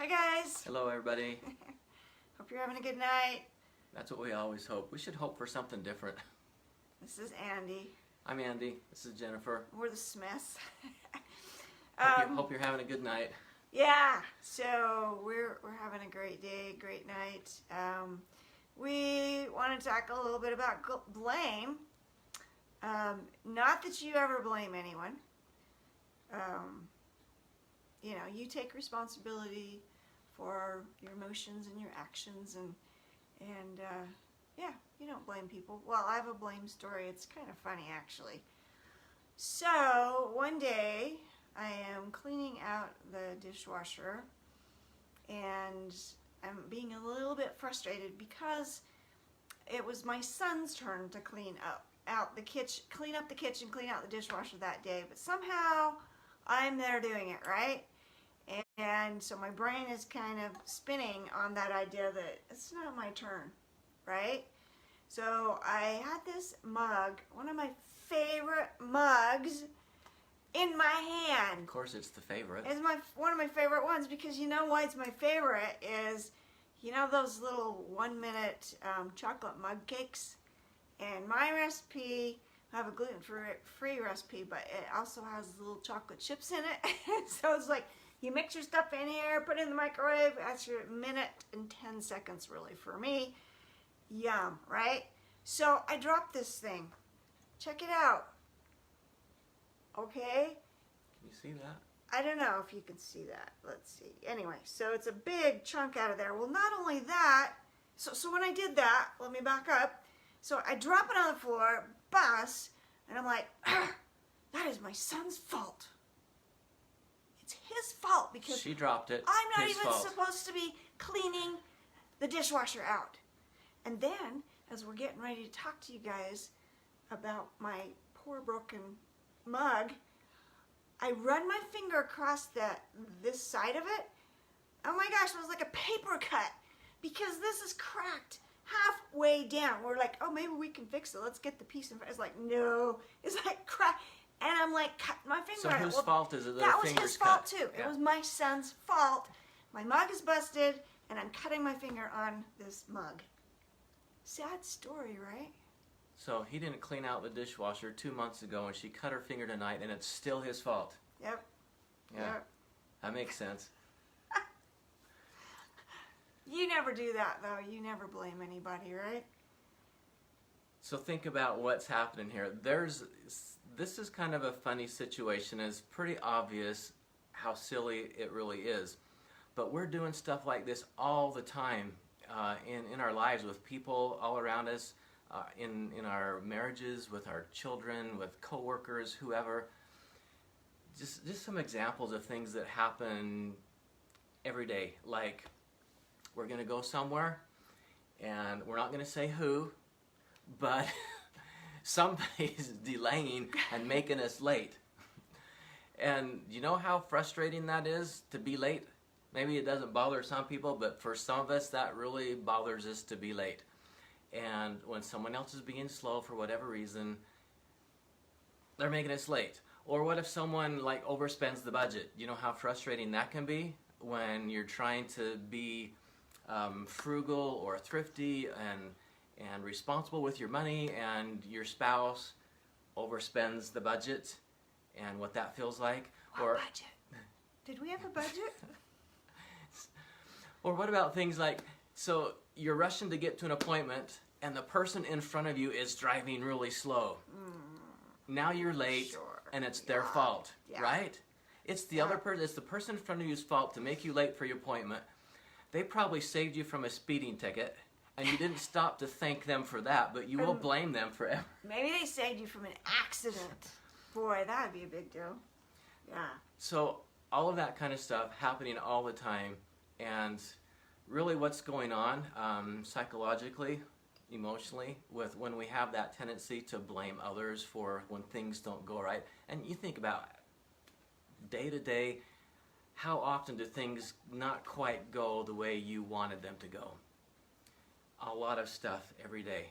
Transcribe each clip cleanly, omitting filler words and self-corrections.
Hi guys! Hello everybody. Hope you're having a good night. That's what we always hope. We should hope for something different. This is Andy. I'm Andy. This is Jennifer. We're the Smiths. Hope you're having a good night. Yeah, so we're having a great day, great night. We want to talk a little bit about blame. Not that you ever blame anyone. You know, you take responsibility for your emotions and your actions, and yeah, you don't blame people. Well, I have a blame story. It's kind of funny, actually. So one day I am cleaning out the dishwasher, and I'm being a little bit frustrated because it was my son's turn to clean up the kitchen, clean out the dishwasher that day, but somehow I'm there doing it, right? And so my brain is kind of spinning on that idea that it's not my turn, right? So I had this mug, one of my favorite mugs, in my hand. Of course, it's the favorite. It's one of my favorite ones because you know why it's my favorite is, you know those little 1-minute chocolate mug cakes? And my recipe, I have a gluten-free recipe, but it also has little chocolate chips in it. So it's like, you mix your stuff in here, put it in the microwave, that's your 1:10 seconds really for me. Yum, right? So I dropped this thing. Check it out. Okay? Can you see that? I don't know if you can see that. Let's see. Anyway, so it's a big chunk out of there. Well, not only that, so when I did that, let me back up. So I drop it on the floor, bust, and I'm like, that is my son's fault. It's his fault because she dropped it. I'm not his even fault. supposed to be cleaning the dishwasher out. And then, as we're getting ready to talk to you guys about my poor broken mug, I run my finger across this side of it. Oh my gosh, it was like a paper cut because this is cracked halfway down. We're like, oh, maybe we can fix it. Let's get the piece. It's like, no, it's like cracked. And I'm like, cut my finger. So whose fault is it that the was finger's his fault cut? too. Yeah. It was my son's fault. My mug is busted, and I'm cutting my finger on this mug. Sad story, right? So he didn't clean out the dishwasher 2 months ago, and she cut her finger tonight, and it's still his fault. Yep. Yeah, Yep. that makes sense. You never do that, though. You never blame anybody, right? So think about what's happening here. This is kind of a funny situation. It's pretty obvious how silly it really is. But we're doing stuff like this all the time in our lives with people all around us, in our marriages, with our children, with coworkers, whoever. Just some examples of things that happen every day. Like, we're going to go somewhere, and we're not going to say who, but somebody's delaying and making us late. And you know how frustrating that is to be late? Maybe it doesn't bother some people, but for some of us that really bothers us to be late. And when someone else is being slow for whatever reason, they're making us late. Or what if someone like overspends the budget? You know how frustrating that can be when you're trying to be frugal or thrifty and responsible with your money, and your spouse overspends the budget, and what that feels like. What budget? Did we have a budget? Or what about things like, so you're rushing to get to an appointment, and the person in front of you is driving really slow. Now you're late, Sure. and it's their fault, Yeah. right? It's the other person. It's the person in front of you's fault to make you late for your appointment. They probably saved you from a speeding ticket, and you didn't stop to thank them for that, but you will blame them forever. Maybe they saved you from an accident. Boy, that would be a big deal. Yeah. So all of that kind of stuff happening all the time, and really what's going on psychologically, emotionally, with when we have that tendency to blame others for when things don't go right. And you think about day to day, how often do things not quite go the way you wanted them to go? A lot of stuff every day.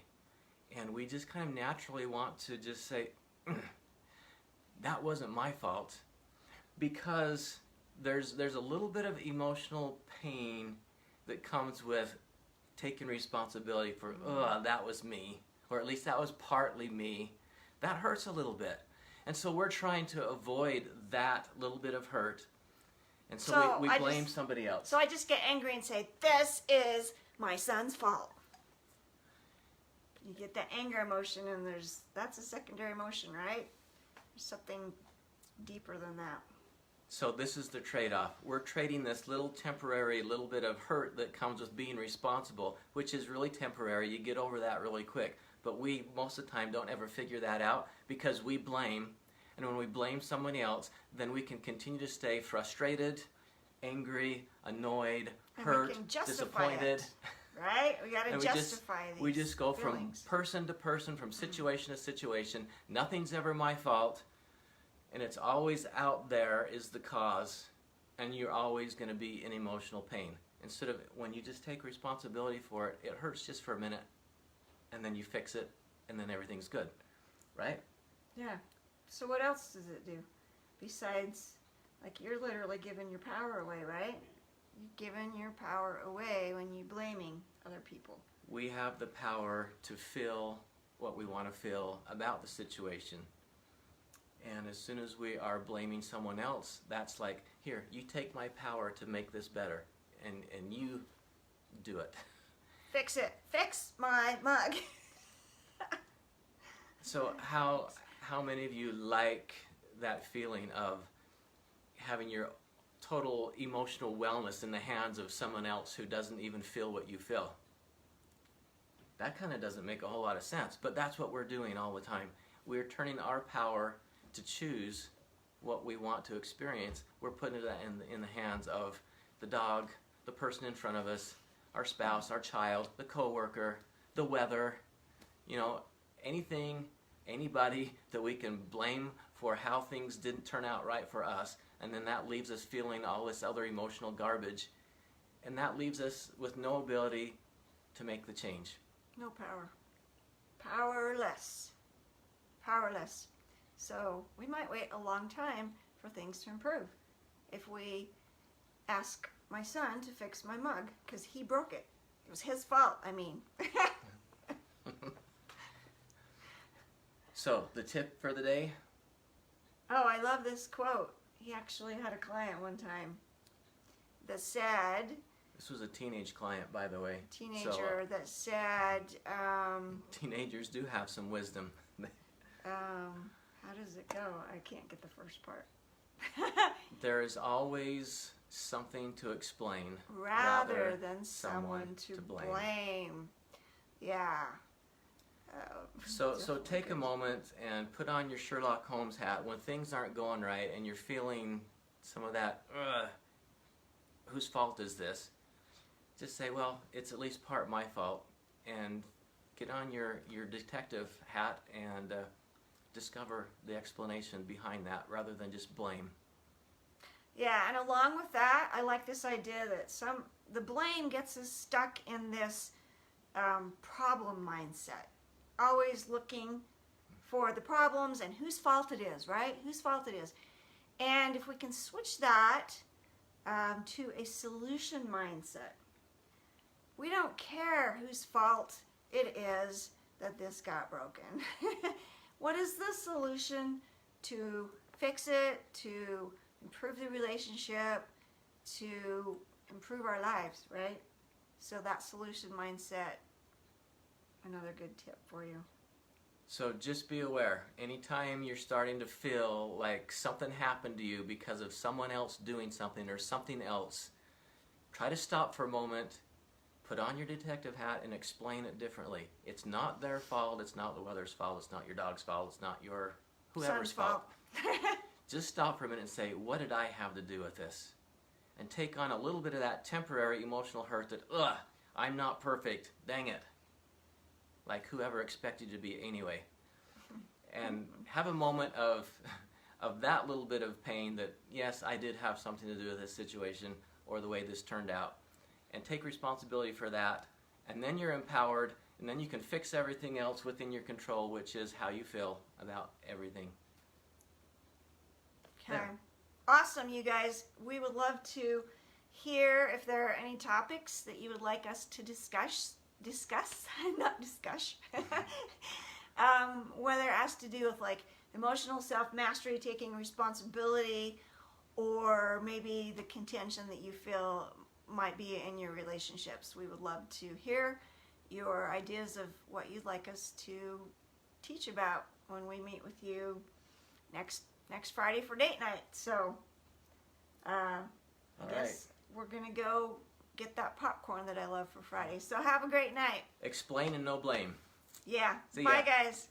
And we just kind of naturally want to just say, that wasn't my fault, because there's a little bit of emotional pain that comes with taking responsibility for, that was me, or at least that was partly me. That hurts a little bit. And so we're trying to avoid that little bit of hurt. And so we blame somebody else. So I just get angry and say, this is my son's fault. You get that anger emotion, and that's a secondary emotion, right? There's something deeper than that. So this is the trade-off. We're trading this little temporary little bit of hurt that comes with being responsible, which is really temporary. You get over that really quick. But we, most of the time, don't ever figure that out because we blame. And when we blame somebody else, then we can continue to stay frustrated, angry, annoyed, hurt, disappointed. It, right? We got to justify these. We just go feelings. from person to person, from situation to situation. Nothing's ever my fault. And it's always out there is the cause. And you're always going to be in emotional pain. Instead of when you just take responsibility for it, it hurts just for a minute. And then you fix it. And then everything's good. Right? Yeah. So what else does it do? Besides, like, you're literally giving your power away, right? You're giving your power away when you're blaming other people. We have the power to feel what we want to feel about the situation. And as soon as we are blaming someone else, that's like, here, you take my power to make this better. And you do it. Fix it. Fix my mug. So how many of you like that feeling of having your total emotional wellness in the hands of someone else who doesn't even feel what you feel? That kind of doesn't make a whole lot of sense, but that's what we're doing all the time. We're turning our power to choose what we want to experience. We're putting it in the hands of the dog, the person in front of us, our spouse, our child, the coworker, the weather, anything, anybody that we can blame for how things didn't turn out right for us, and then that leaves us feeling all this other emotional garbage, and that leaves us with no ability to make the change. No power. Powerless. Powerless. So we might wait a long time for things to improve. If we ask my son to fix my mug, because he broke it. It was his fault, I mean. So, the tip for the day? Oh, I love this quote. He actually had a client one time that said... This was a teenage client, by the way. Teenager that said... teenagers do have some wisdom. How does it go? I can't get the first part. There is always something to explain rather than someone to blame. Yeah. So take a moment and put on your Sherlock Holmes hat when things aren't going right and you're feeling some of that, whose fault is this? Just say, well, it's at least part my fault, and get on your detective hat and discover the explanation behind that rather than just blame. Yeah, and along with that, I like this idea that the blame gets us stuck in this problem mindset. Always looking for the problems and whose fault it is, right? Whose fault it is. And if we can switch that to a solution mindset, we don't care whose fault it is that this got broken. What is the solution to fix it, to improve the relationship, to improve our lives, right? So that solution mindset, another good tip for you. So just be aware, anytime you're starting to feel like something happened to you because of someone else doing something or something else, try to stop for a moment, put on your detective hat and explain it differently. It's not their fault, it's not the weather's fault, it's not your dog's fault, it's not your whoever's fault. Just stop for a minute and say, what did I have to do with this? And take on a little bit of that temporary emotional hurt that, I'm not perfect, dang it. Like whoever expected you to be anyway. And have a moment of that little bit of pain that, yes, I did have something to do with this situation or the way this turned out. And take responsibility for that. And then you're empowered, and then you can fix everything else within your control, which is how you feel about everything. Okay. awesome, you guys. We would love to hear if there are any topics that you would like us to discuss, not discuss, whether it has to do with like emotional self-mastery, taking responsibility, or maybe the contention that you feel might be in your relationships. We would love to hear your ideas of what you'd like us to teach about when we meet with you next Friday for date night. So I guess we're gonna go get that popcorn that I love for Friday. So have a great night. Explain and no blame. Yeah. See Bye, ya. guys.